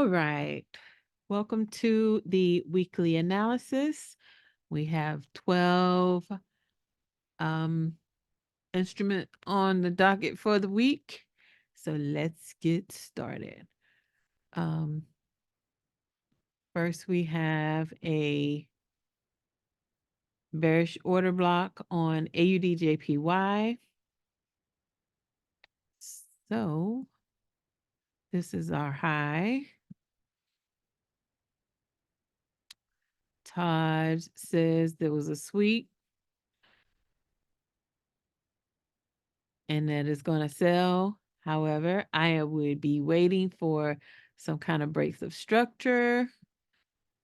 All right. Welcome to the weekly analysis. We have 12 instrument on the docket for the week. So let's get started. First we have a bearish order block on AUDJPY. So this is our high. Todd says there was a sweep and that it's going to sell. However, I would be waiting for some kind of breaks of structure.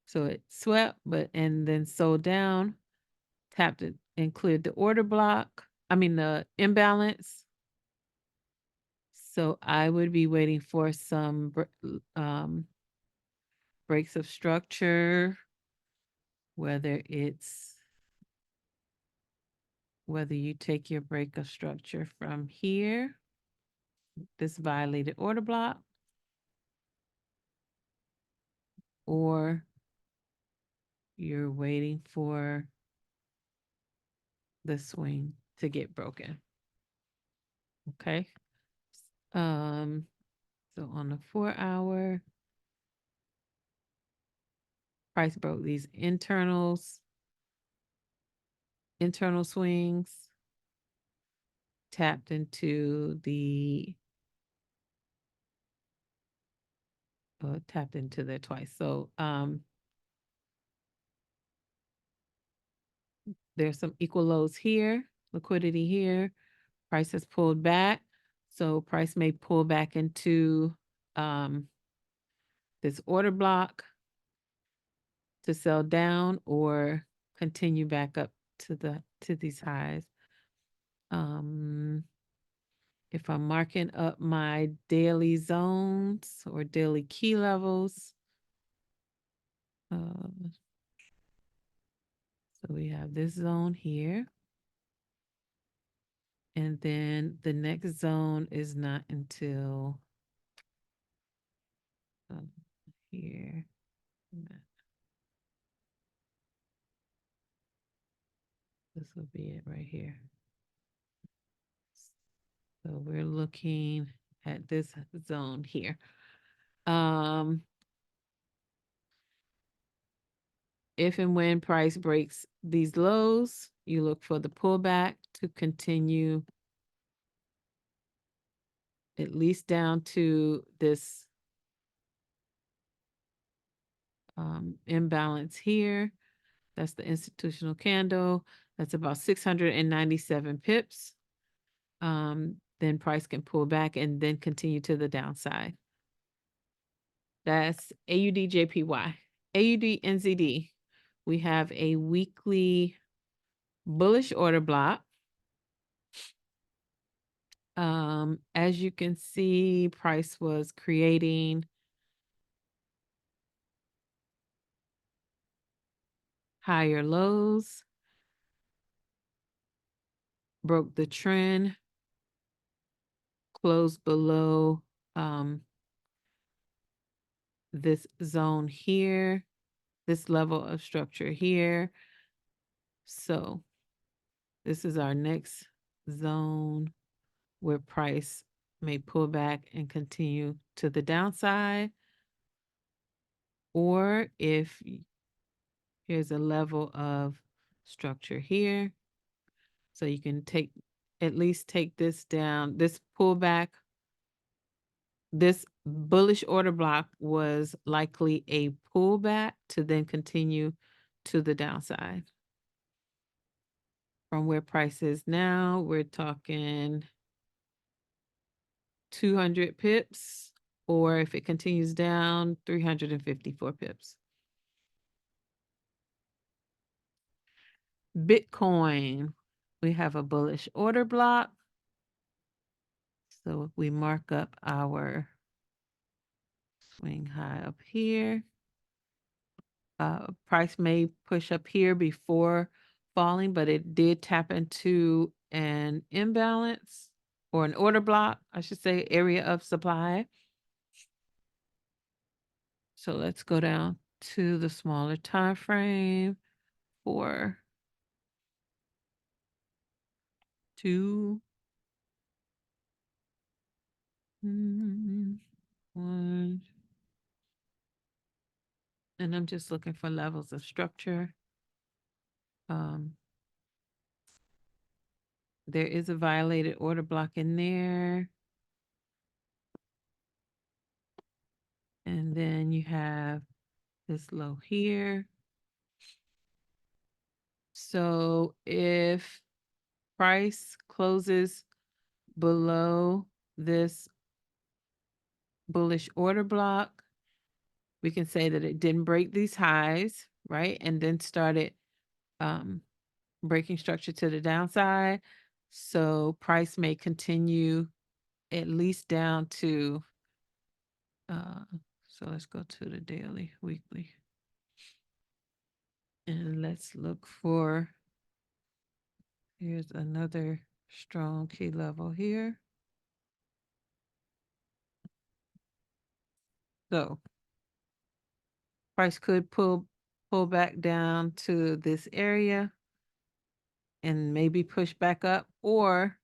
So it swept, and then sold down, tapped it and cleared the order block. The imbalance. So I would be waiting for some breaks of structure, whether you take your break of structure from here, this violated order block, or you're waiting for the swing to get broken. Okay. So on the 4-hour, price broke these internal swings, tapped into there twice. So there's some equal lows here, liquidity here. Price has pulled back. So price may pull back into this order block to sell down or continue back up to these highs. If I'm marking up my daily zones or daily key levels, so we have this zone here. And then the next zone is not until here. This will be it right here. So we're looking at this zone here. If and when price breaks these lows, you look for the pullback to continue at least down to this imbalance here. That's the institutional candle. That's about 697 pips. Then price can pull back and then continue to the downside. That's AUDJPY. AUDNZD. We have a weekly bullish order block. As you can see, price was creating higher lows, broke the trend, closed below this zone here, this level of structure here. So this is our next zone where price may pull back and continue to the downside. Or if here's a level of structure here. So you can at least take this down, this pullback. This bullish order block was likely a pullback to then continue to the downside. From where price is now, we're talking 200 pips, or if it continues down, 354 pips. Bitcoin, we have a bullish order block. So if we mark up our swing high up here, price may push up here before falling, but it did tap into an imbalance or an order block, I should say, area of supply. So let's go down to the smaller time frame for 2, 1. And I'm just looking for levels of structure. There is a violated order block in there. And then you have this low here. So if price closes below this bullish order block, we can say that it didn't break these highs, right? And then started breaking structure to the downside. So price may continue at least down to, so let's go to the daily, weekly. And let's look for, here's another strong key level here. So price could pull back down to this area and maybe push back up, or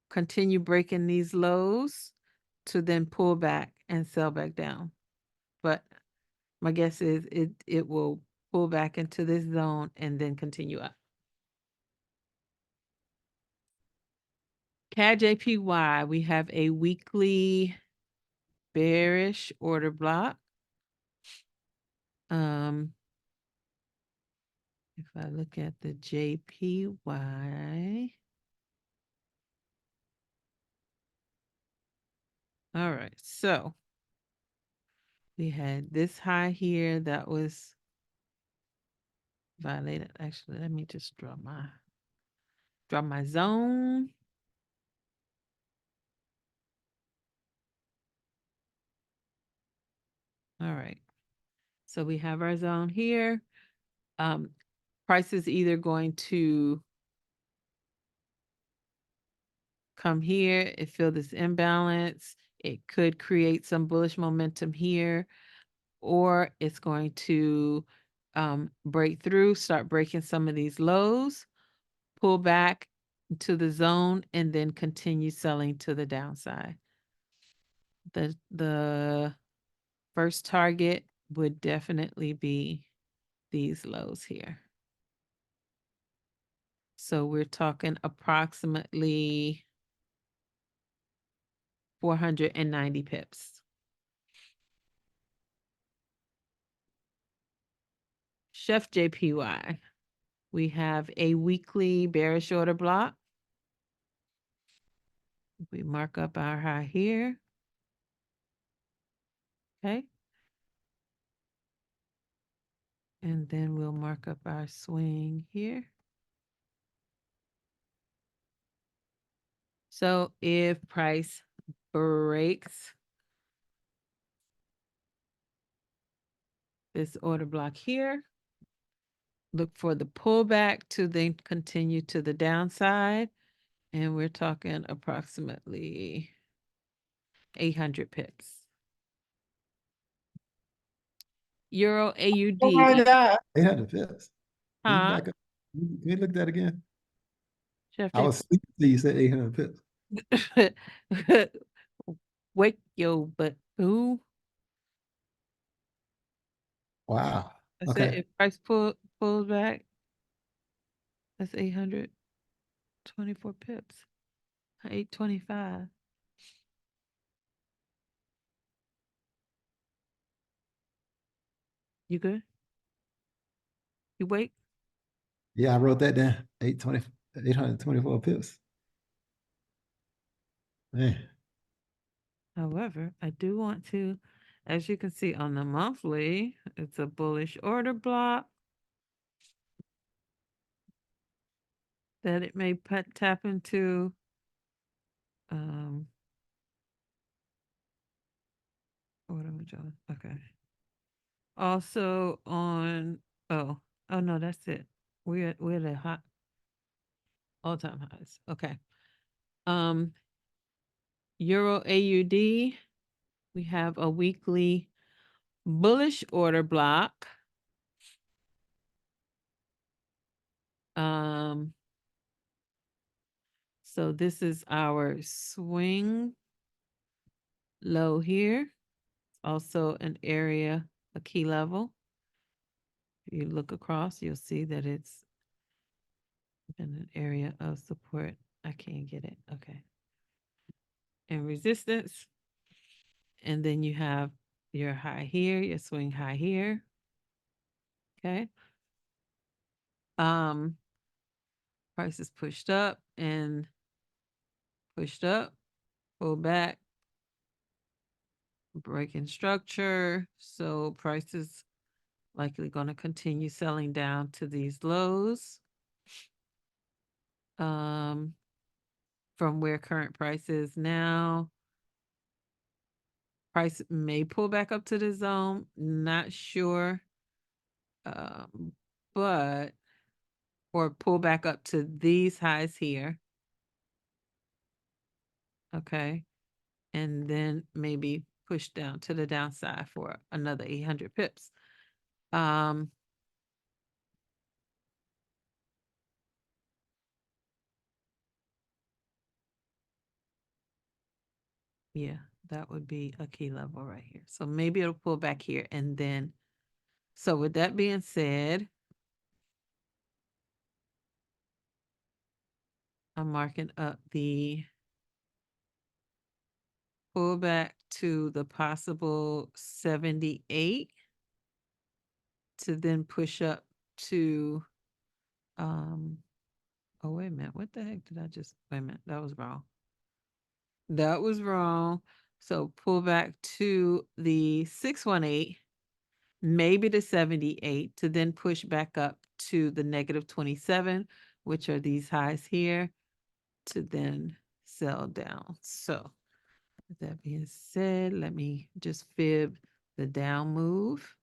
continue breaking these lows to then pull back and sell back down. But my guess is it will pull back into this zone and then continue up. CAD JPY, we have a weekly bearish order block. If I look at the JPY, all right, so we had this high here that was violated. Actually, let me just draw my zone. All right. So we have our zone here. Price is either going to come here, it feel this imbalance. It could create some bullish momentum here, or it's going to break through, start breaking some of these lows, pull back to the zone, and then continue selling to the downside. The first target would definitely be these lows here. So we're talking approximately 490 pips. Chef JPY, we have a weekly bearish order block. We mark up our high here. Okay. And then we'll mark up our swing here. So if price breaks this order block here, look for the pullback to then continue to the downside. And we're talking approximately 800 pips. Euro AUD. Oh my God. 800 pips. Can you Huh? back up? Can you look at that again? Chef I was sleeping till you said 800 pips. Wake yo butt. Ooh. Wow. I said Okay. if price pulls back, that's 824 pips. 825. You good? You wake? Yeah, I wrote that down. 824 pips. Man. However, I do want to, as you can see on the monthly, it's a bullish order block that it may tap into. What am I doing? Okay. Also on, oh no, that's it. We're at hot all-time highs. Okay. Euro AUD, we have a weekly bullish order block. So this is our swing low here. Also an area, a key level. If you look across, you'll see that it's in an area of support. I can't get it. Okay. And resistance. And then you have your high here, your swing high here. Okay. Price is pushed up and pushed up, pull back, breaking structure. So price is likely going to continue selling down to these lows. From where current price is now. Price may pull back up to the zone, not sure. But or pull back up to these highs here. Okay. And then maybe push down to the downside for another 800 pips. Yeah, that would be a key level right here. So maybe it'll pull back here and then, so with that being said, I'm marking up the pullback to the possible 78 to then push up to, oh, wait a minute. What the heck did I just, wait a minute. That was wrong. That was wrong. So pull back to the 618, maybe the 78 to then push back up to the negative 27, which are these highs here, to then sell down. So with that being said, let me just fib the down move.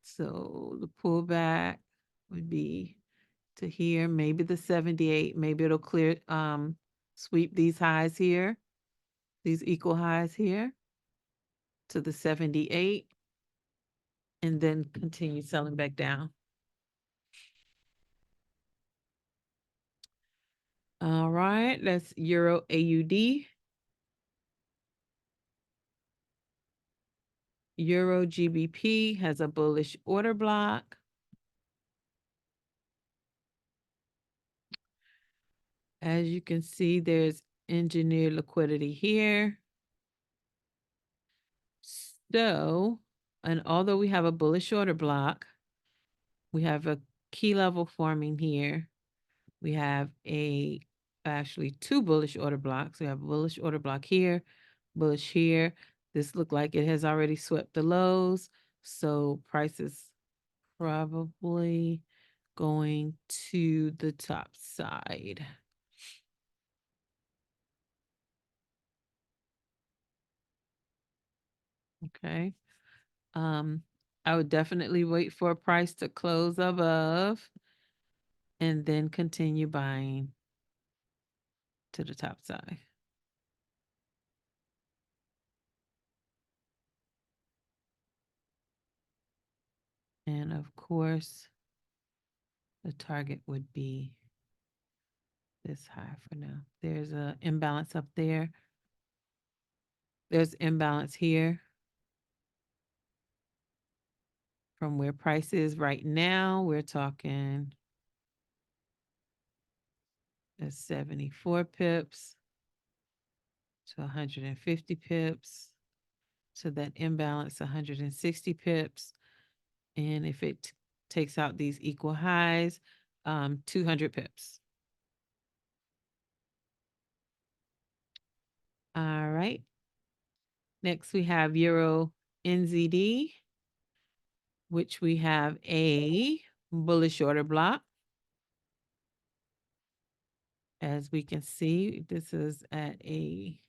So the pullback would be to here, maybe the 78, maybe it'll clear, sweep these highs here, these equal highs here to the 78, and then continue selling back down. All right, that's Euro AUD. Euro GBP has a bullish order block. As you can see, there's engineered liquidity here. So, and although we have a bullish order block, we have a key level forming here. We have actually two bullish order blocks. We have a bullish order block here, bullish here. This looked like it has already swept the lows. So price is probably going to the top side. Okay. I would definitely wait for a price to close above and then continue buying to the top side. And of course, the target would be this high for now. There's an imbalance up there. There's imbalance here from where price is right now. We're talking 74 pips to 150 pips. So that imbalance 160 pips. And if it takes out these equal highs, 200 pips. All right. Next, we have Euro NZD, which we have a bullish order block. As we can see, this is at a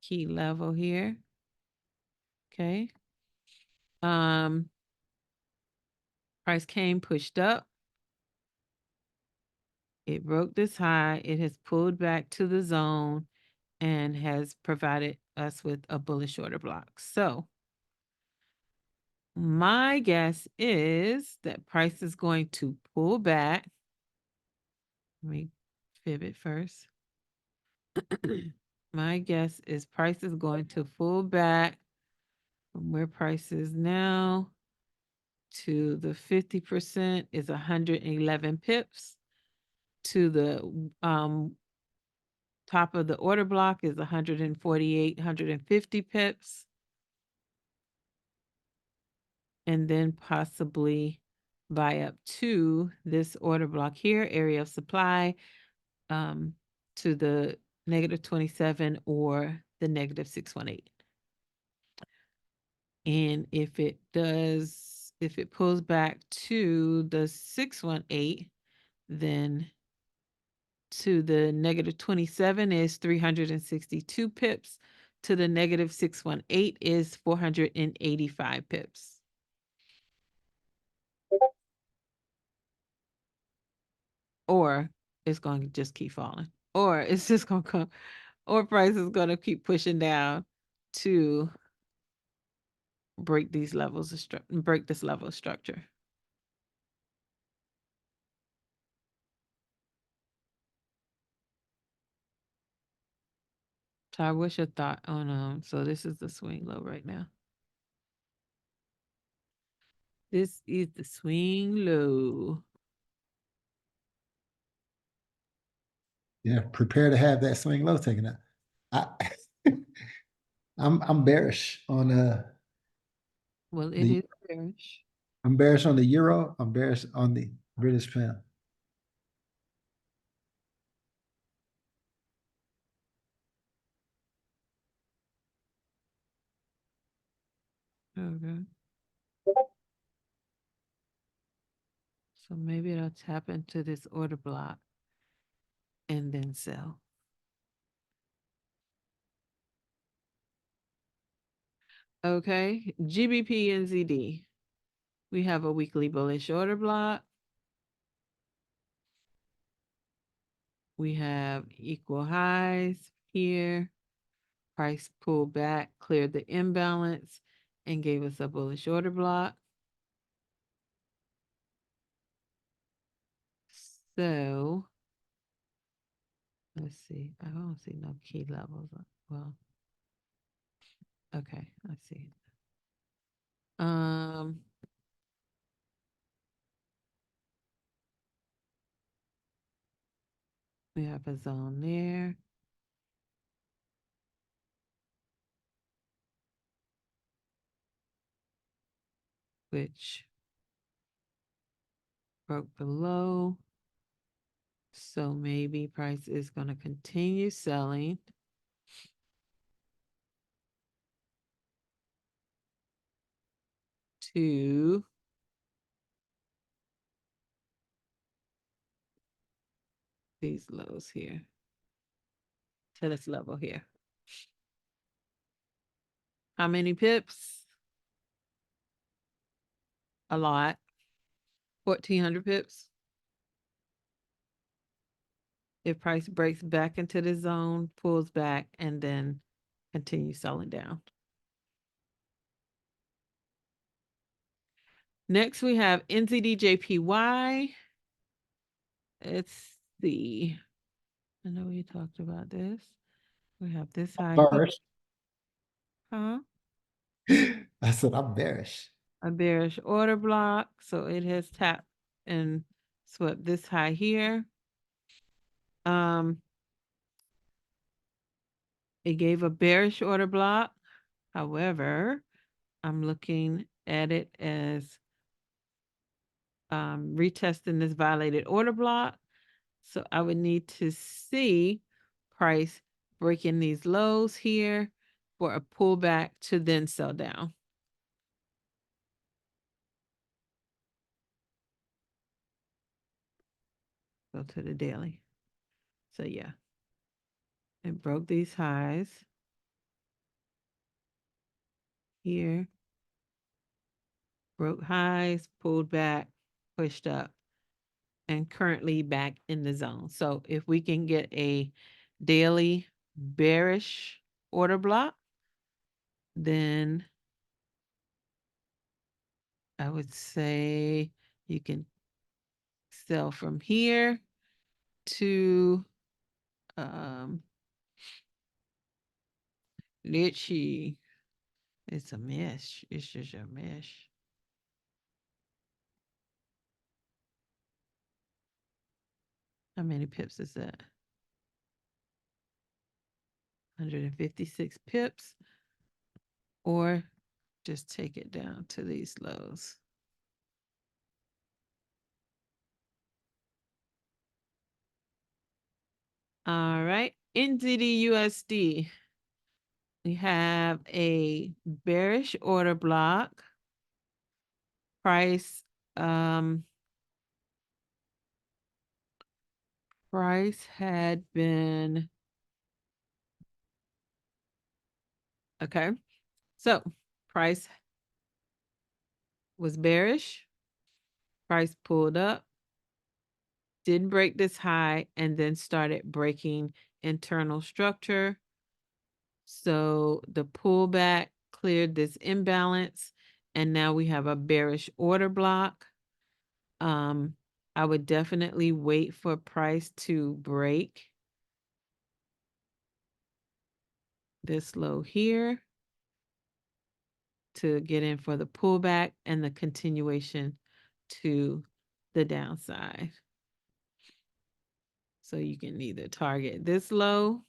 key level here. Okay. Price came pushed up. It broke this high. It has pulled back to the zone and has provided us with a bullish order block. So My guess is that price is going to pull back. Let me fib it first. My guess is price is going to pull back from where price is now to the 50% is 111 pips. To the top of the order block is 148, 150 pips. And then possibly buy up to this order block here, area of supply, to the -27 or the -618. And if it pulls back to the 618, then to the -27 is 362 pips. To the -618 is 485 pips. Or it's going to just keep falling. Or it's just going to come, or price is going to keep pushing down to break these levels of break this level of structure. So what's your thought on so this is the swing low right now. This is the swing low. Yeah, prepare to have that swing low taken out. I'm bearish on Well, it the is bearish. I'm bearish on the euro. I'm bearish on the British pound. Okay. So maybe it'll tap into this order block and then sell. Okay, GBP and ZD. We have a weekly bullish order block. We have equal highs here. Price pulled back, cleared the imbalance, and gave us a bullish order block. So let's see. I don't see no key levels. Well, okay, I see. We have a zone there. Which broke below. So maybe price is going to continue selling. To these lows here. To this level here. How many pips? A lot. 1,400 pips. If price breaks back into the zone, pulls back, and then continues selling down. Next, we have NZDJPY. Let's see. I know we talked about this. We have this high here. Bearish. Huh? I said I'm bearish. A bearish order block. So it has tapped and swept this high here. It gave a bearish order block. However, I'm looking at it as retesting this violated order block. So I would need to see price breaking these lows here for a pullback to then sell down. Go to the daily. So yeah, it broke these highs here. Broke highs, pulled back, pushed up, and currently back in the zone. So if we can get a daily bearish order block, then I would say you can sell from here to Litchi. It's a mesh. It's just a mesh. How many pips is that? 156 pips. Or just take it down to these lows. All right. NZD/USD. We have a bearish order block. Price had been okay. So price was bearish. Price pulled up, didn't break this high, and then started breaking internal structure. So the pullback cleared this imbalance, and now we have a bearish order block. I would definitely wait for price to break this low here to get in for the pullback and the continuation to the downside. So you can either target this low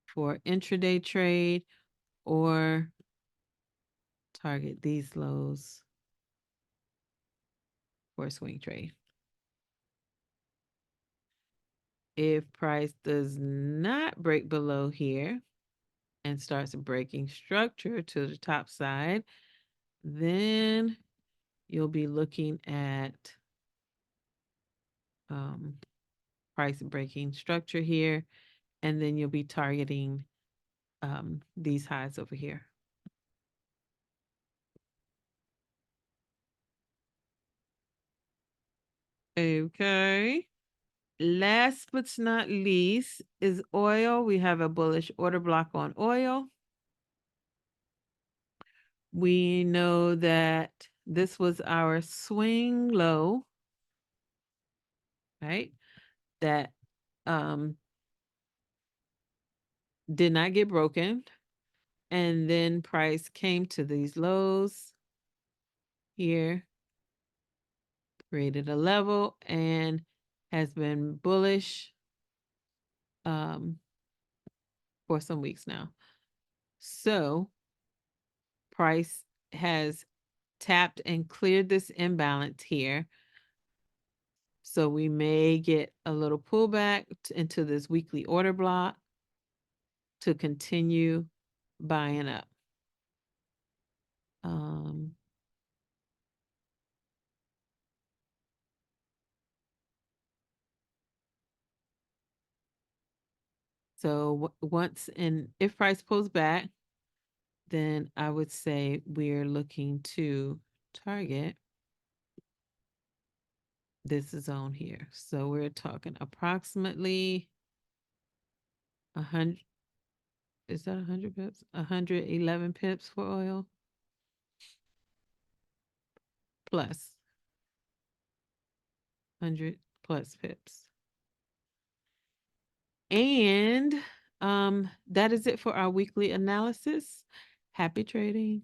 for intraday trade or target these lows for a swing trade. If price does not break below here and starts breaking structure to the top side, then you'll be looking at price breaking structure here, and then you'll be targeting these highs over here. Okay. Last but not least is oil. We have a bullish order block on oil. We know that this was our swing low, right? That did not get broken. And then price came to these lows here, created a level, and has been bullish for some weeks now. So price has tapped and cleared this imbalance here. So we may get a little pullback into this weekly order block to continue buying up. So once and if price pulls back, then I would say we're looking to target this zone here. So we're talking approximately 100. Is that 100 pips? 111 pips for oil plus 100 plus pips. And that is it for our weekly analysis. Happy trading.